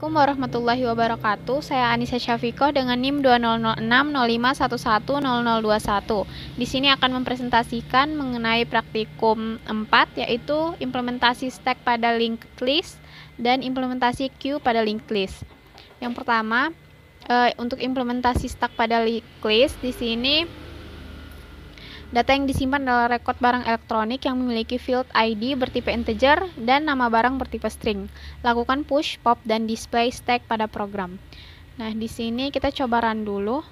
Assalamualaikum warahmatullahi wabarakatuh. Saya Anissa Syafiqoh dengan NIM 200605110021. Di sini akan mempresentasikan mengenai praktikum 4, yaitu implementasi stack pada linked list dan implementasi queue pada linked list. Yang pertama, untuk implementasi stack pada linked list, di sini data yang disimpan adalah rekod barang elektronik yang memiliki field ID bertipe integer dan nama barang bertipe string. Lakukan push, pop, dan display stack pada program. Nah, di sini kita coba run dulu.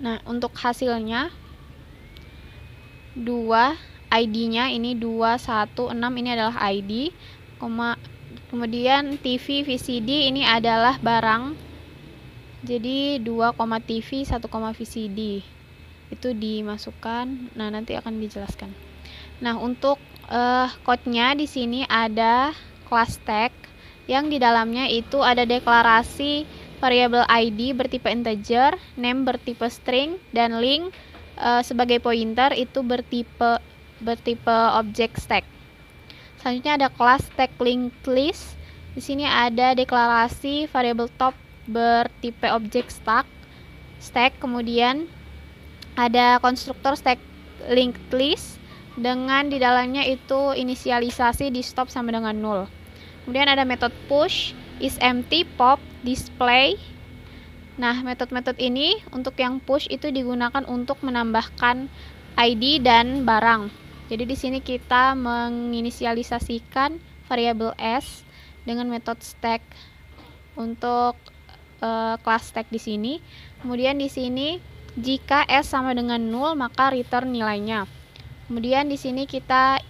Nah, untuk hasilnya 2 ID-nya ini 216, ini adalah ID, kemudian TV VCD ini adalah barang, jadi 2, TV 1, VCD itu dimasukkan. Nah, nanti akan dijelaskan. Nah, untuk code-nya di sini ada class tag yang di dalamnya itu ada deklarasi variabel ID bertipe integer, name bertipe string, dan link sebagai pointer itu bertipe object stack. Selanjutnya ada kelas stack linked list. Di sini ada deklarasi variabel top bertipe object stack. Kemudian ada konstruktor stack linked list dengan di dalamnya itu inisialisasi di stop sama dengan 0. Kemudian ada metode push, is empty, pop, display. Nah, metode-metode ini untuk yang push itu digunakan untuk menambahkan ID dan barang. Jadi di sini kita menginisialisasikan variabel s dengan metode stack untuk kelas stack di sini. Kemudian di sini jika s sama dengan 0 maka return nilainya. Kemudian di sini kita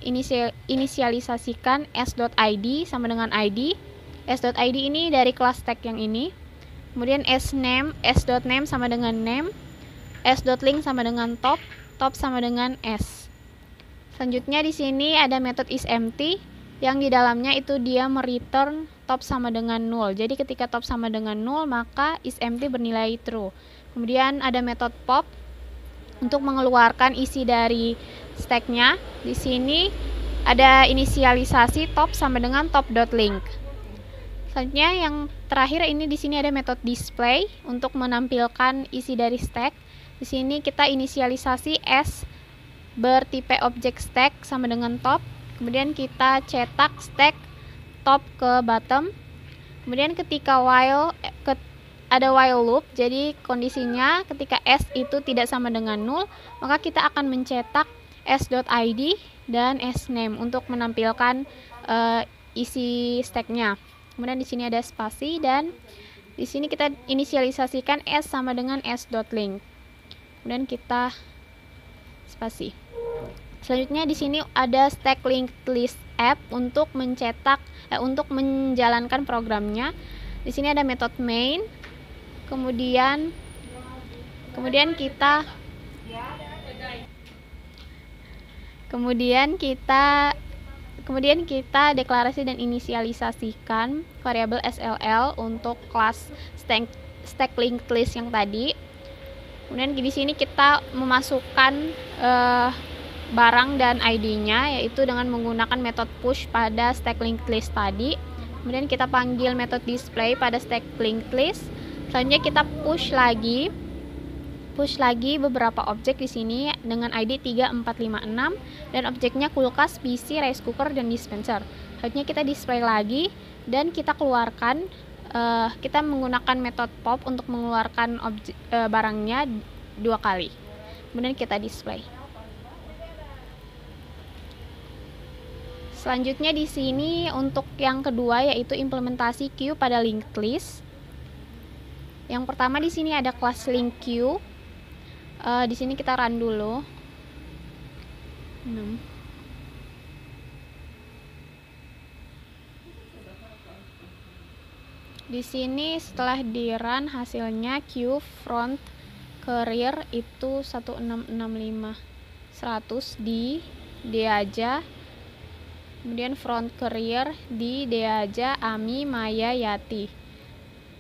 inisialisasikan s.id sama dengan id. S.id ini dari kelas stack yang ini. Kemudian s.name sama dengan name. S.link sama dengan top sama dengan s. Selanjutnya di sini ada metode isEmpty yang di dalamnya itu dia mereturn top sama dengan 0. Jadi ketika top sama dengan 0 maka isEmpty bernilai true. Kemudian ada metode pop untuk mengeluarkan isi dari stacknya. Di sini ada inisialisasi top sama dengan top.link. Selanjutnya yang terakhir ini di sini ada metode display untuk menampilkan isi dari stack. Di sini kita inisialisasi s bertipe object stack sama dengan top. Kemudian kita cetak stack top ke bottom. Kemudian ketika ada while loop, jadi kondisinya ketika s itu tidak sama dengan 0, maka kita akan mencetak s.id dan s.name untuk menampilkan isi stacknya. Kemudian di sini ada spasi dan di sini kita inisialisasikan s sama dengan s.link. Kemudian kita spasi. Selanjutnya di sini ada stack linked list app untuk untuk menjalankan programnya. Di sini ada metode main. Kemudian kita deklarasi dan inisialisasikan variabel SLL untuk kelas stack linked list yang tadi. Kemudian di sini kita memasukkan barang dan ID-nya, yaitu dengan menggunakan metode push pada stack linked list tadi. Kemudian kita panggil metode display pada stack linked list. Selanjutnya kita push lagi beberapa objek di sini dengan ID 3, 4, 5, 6 dan objeknya kulkas, PC, rice cooker, dan dispenser. Selanjutnya kita display lagi dan kita keluarkan. Kita menggunakan metode pop untuk mengeluarkan barangnya 2 kali. Kemudian kita display. Selanjutnya di sini untuk yang kedua yaitu implementasi queue pada linked list. Yang pertama di sini ada kelas link queue. Di sini kita run dulu. Di sini setelah di run hasilnya queue front carrier itu 1665 100 di Deaja. Kemudian front carrier di Deaja Ami Maya Yati.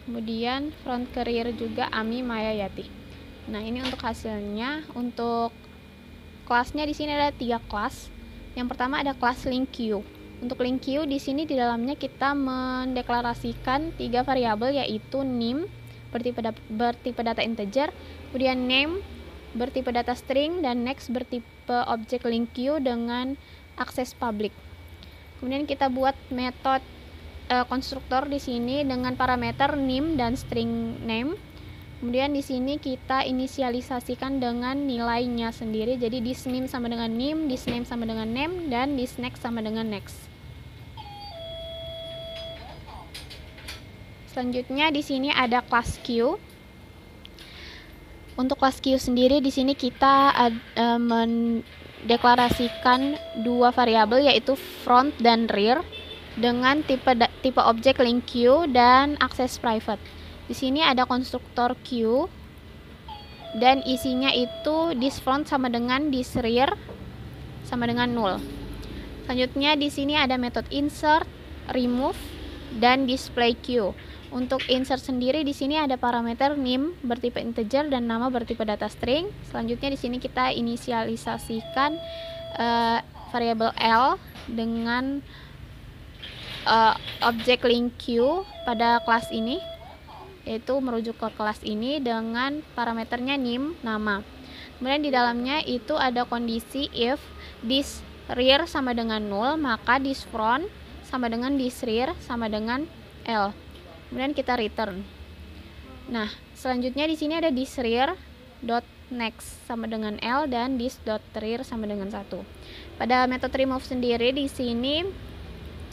Kemudian front carrier juga Ami Maya Yati. Nah, ini untuk hasilnya. Untuk kelasnya di sini ada 3 kelas. Yang pertama ada kelas link queue. Untuk link queue di sini di dalamnya kita mendeklarasikan 3 variabel, yaitu name bertipe data integer, kemudian name bertipe data string, dan next bertipe objek link queue dengan akses public. Kemudian kita buat metode konstruktor di sini dengan parameter name dan string name. Kemudian di sini kita inisialisasikan dengan nilainya sendiri. Jadi this name sama dengan name, this name sama dengan name, dan this next sama dengan next. Selanjutnya di sini ada kelas queue. Untuk kelas queue sendiri di sini kita mendeklarasikan 2 variabel, yaitu front dan rear dengan tipe objek link queue dan akses private. Di sini ada konstruktor queue dan isinya itu this front sama dengan this rear sama dengan 0. Selanjutnya di sini ada metode insert, remove, dan display queue. Untuk insert sendiri di sini ada parameter name bertipe integer dan nama bertipe data string. Selanjutnya di sini kita inisialisasikan variabel L dengan objek link queue pada kelas ini, yaitu merujuk ke kelas ini dengan parameternya name, nama. Kemudian di dalamnya itu ada kondisi if this rear sama dengan 0, maka this front sama dengan this rear sama dengan L. Kemudian kita return. Nah, selanjutnya di sini ada this rear dot next sama dengan L dan this dot rear sama dengan 1. Pada metode remove sendiri di sini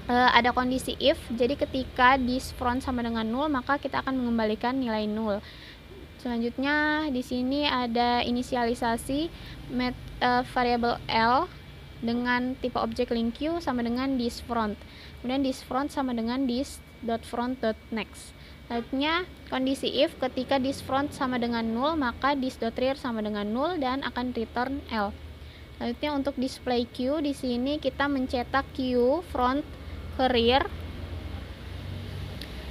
ada kondisi if, jadi ketika this front sama dengan 0, maka kita akan mengembalikan nilai 0. Selanjutnya di sini ada inisialisasi variabel L dengan tipe objek link queue sama dengan this front. Kemudian this front sama dengan this dot front dot next. Selanjutnya kondisi if, ketika this front sama dengan 0, maka this dot rear sama dengan 0 dan akan return L. Selanjutnya untuk display queue di sini kita mencetak queue front ke rear.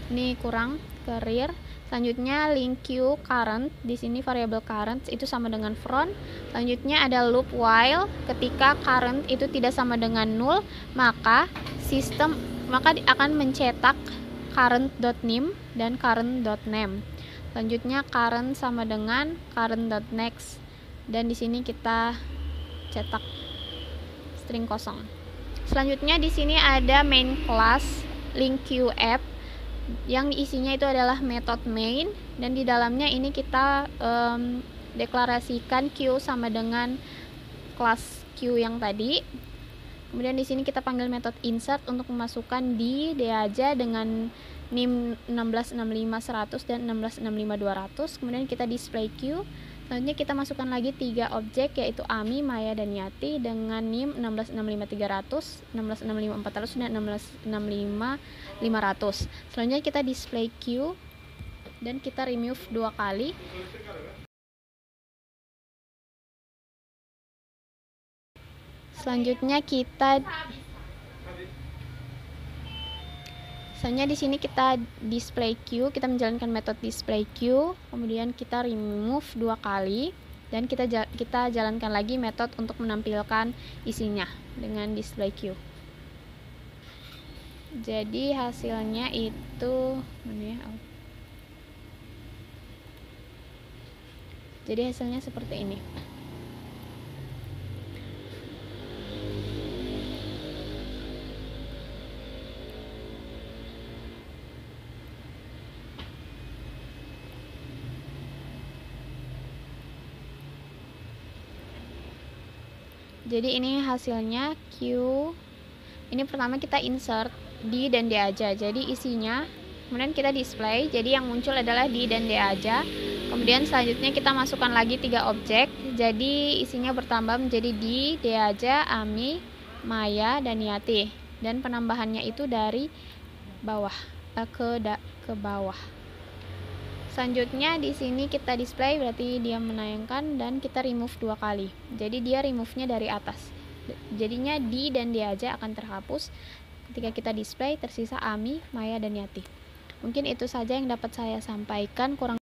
Ini kurang ke rear. Selanjutnya link queue current, di sini variabel current itu sama dengan front. Selanjutnya ada loop while, ketika current itu tidak sama dengan 0, maka akan mencetak current.name dan current.name. Selanjutnya current sama dengan current.next, dan di sini kita cetak string kosong. Selanjutnya di sini ada main class link queue app yang isinya itu adalah metode main, dan di dalamnya ini kita deklarasikan queue sama dengan kelas queue yang tadi. Kemudian di sini kita panggil metode insert untuk memasukkan D aja dengan NIM 1665.100 dan 1665.200. Kemudian kita display queue. Selanjutnya kita masukkan lagi 3 objek, yaitu Ami, Maya, dan Yati dengan NIM 1665.300, 1665.400, dan 1665.500. Selanjutnya kita display queue dan kita remove 2 kali. Selanjutnya di sini kita display queue, kita menjalankan metode display queue, kemudian kita remove 2 kali, dan kita jalankan lagi metode untuk menampilkan isinya dengan display queue. Jadi hasilnya itu jadi hasilnya seperti ini. Jadi ini hasilnya queue. Ini pertama kita insert D dan D aja, jadi isinya, kemudian kita display, jadi yang muncul adalah D dan D aja. Kemudian selanjutnya kita masukkan lagi 3 objek, jadi isinya bertambah menjadi D aja, Ami, Maya, dan Yati, dan penambahannya itu dari bawah ke bawah. Selanjutnya di sini kita display, berarti dia menayangkan, dan kita remove 2 kali. Jadi dia remove-nya dari atas. Jadinya D dan D aja akan terhapus. Ketika kita display, tersisa Ami, Maya, dan Yati. Mungkin itu saja yang dapat saya sampaikan. Kurang